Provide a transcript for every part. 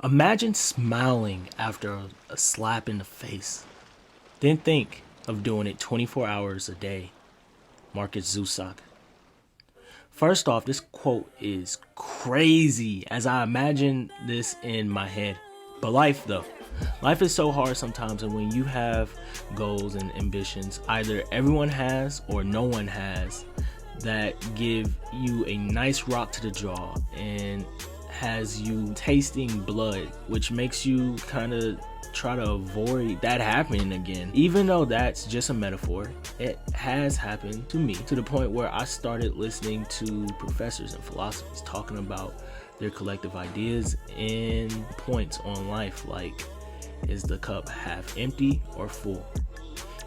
Imagine smiling after a slap in the face. Then think of doing it 24 hours a day. Marcus Zusak. First off, this quote is crazy as I imagine this in my head. But life though. Life is so hard sometimes, and when you have goals and ambitions, either everyone has or no one has, that give you a nice rock to the jaw and has you tasting blood, which makes you kind of try to avoid that happening again. Even though that's just a metaphor, it has happened to me to the point where I started listening to professors and philosophers talking about their collective ideas and points on life, like, is the cup half empty or full?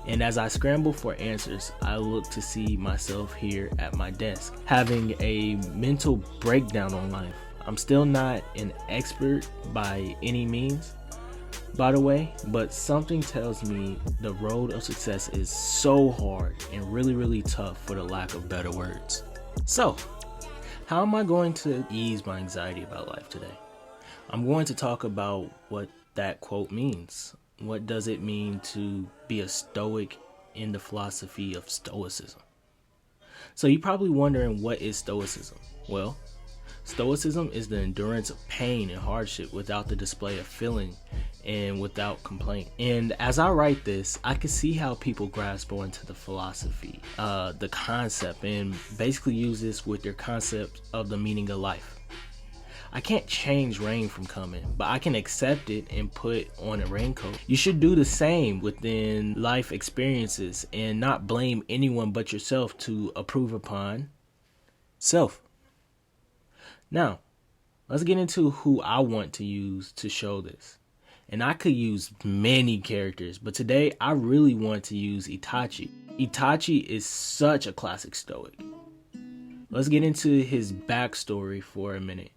And as I scramble for answers, I look to see myself here at my desk, having a mental breakdown on life. I'm still not an expert by any means, by the way, but something tells me the road of success is so hard and really tough, for the lack of better words. So, how am I going to ease my anxiety about life today? I'm going to talk about what that quote means. What does it mean to be a stoic in the philosophy of Stoicism? So you're probably wondering, what is Stoicism? Well, Stoicism is the endurance of pain and hardship without the display of feeling and without complaint. And as I write this, I can see how people grasp onto the philosophy, the concept, and basically use this with their concept of the meaning of life. I can't change rain from coming, but I can accept it and put on a raincoat. You should do the same within life experiences and not blame anyone but yourself to approve upon self. Now, let's get into who I want to use to show this. And I could use many characters, but today I really want to use Itachi. Itachi is such a classic stoic. Let's get into his backstory for a minute.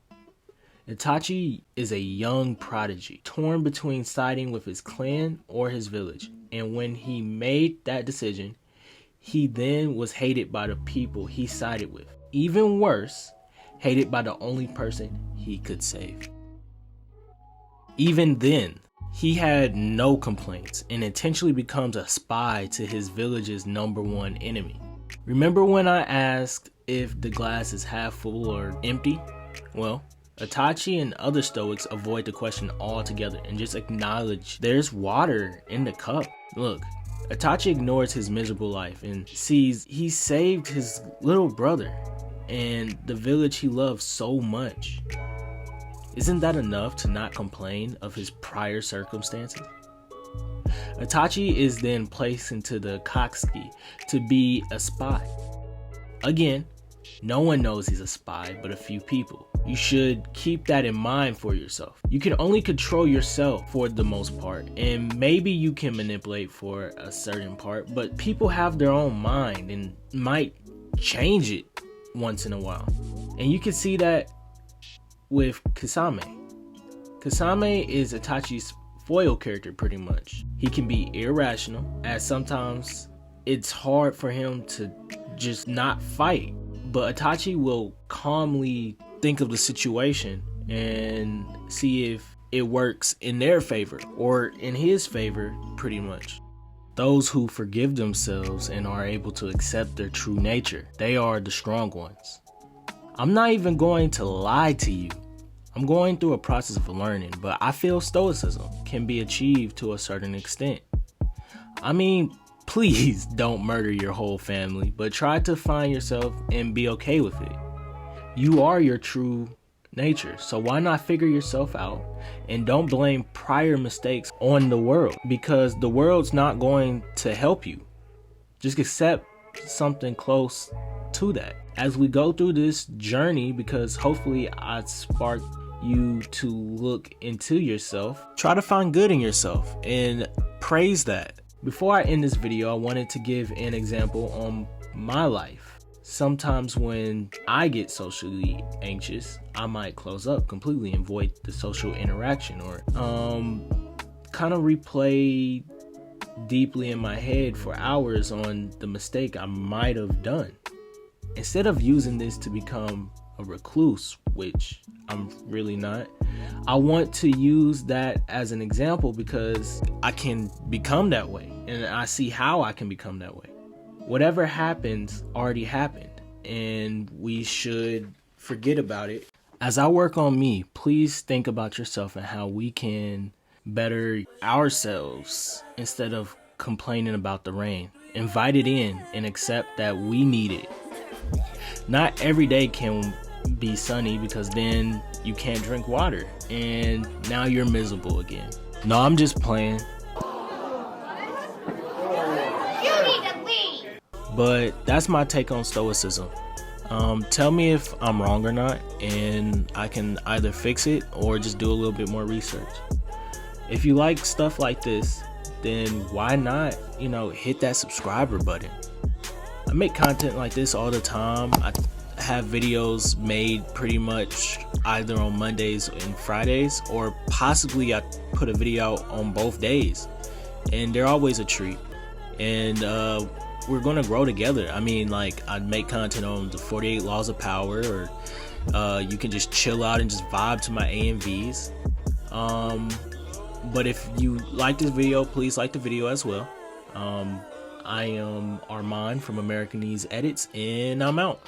Itachi is a young prodigy, torn between siding with his clan or his village. And when he made that decision, he then was hated by the people he sided with. Even worse, hated by the only person he could save. Even then, he had no complaints and intentionally becomes a spy to his village's #1 enemy. Remember when I asked if the glass is half full or empty? Well, Itachi and other Stoics avoid the question altogether and just acknowledge there's water in the cup. Look, Itachi ignores his miserable life and sees he saved his little brother and the village he loves so much. Isn't that enough to not complain of his prior circumstances? Itachi is then placed into the Katsuki to be a spy. Again, no one knows he's a spy but a few people. You should keep that in mind for yourself. You can only control yourself for the most part, and maybe you can manipulate for a certain part, but people have their own mind and might change it once in a while. And you can see that with Kasame. Kasame is Itachi's foil character pretty much. He can be irrational, as sometimes it's hard for him to just not fight. But Itachi will calmly think of the situation and see if it works in their favor or in his favor, pretty much. Those who forgive themselves and are able to accept their true nature, they are the strong ones. I'm not even going to lie to you. I'm going through a process of learning, but I feel Stoicism can be achieved to a certain extent. I mean, please don't murder your whole family, but try to find yourself and be okay with it. You are your true nature, so why not figure yourself out and don't blame prior mistakes on the world, because the world's not going to help you. Just accept something close to that as we go through this journey, because hopefully I spark you to look into yourself. Try to find good in yourself and praise that. Before I end this video, I wanted to give an example on my life. Sometimes when I get socially anxious, I might close up completely and avoid the social interaction, or kind of replay deeply in my head for hours on the mistake I might have done. Instead of using this to become a recluse, which I'm really not. I want to use that as an example because I can become that way, and I see how I can become that way. Whatever happens already happened, and we should forget about it. As I work on me, please think about yourself and how we can better ourselves instead of complaining about the rain. Invite it in and accept that we need it. Not every day can be sunny because then you can't drink water and now you're miserable again. No, I'm just playing. You need to leave. But that's my take on Stoicism. Tell me if I'm wrong or not, and I can either fix it or just do a little bit more research. If you like stuff like this, then why not, hit that subscriber button. I make content like this all the time. I have videos made pretty much either on Mondays and Fridays, or possibly I put a video out on both days, and they're always a treat. And we're gonna grow together. I mean, like, I'd make content on the 48 laws of power, or you can just chill out and just vibe to my AMVs. But if you like this video, please like the video as well. I am Armand from American Needs Edits, and I'm out.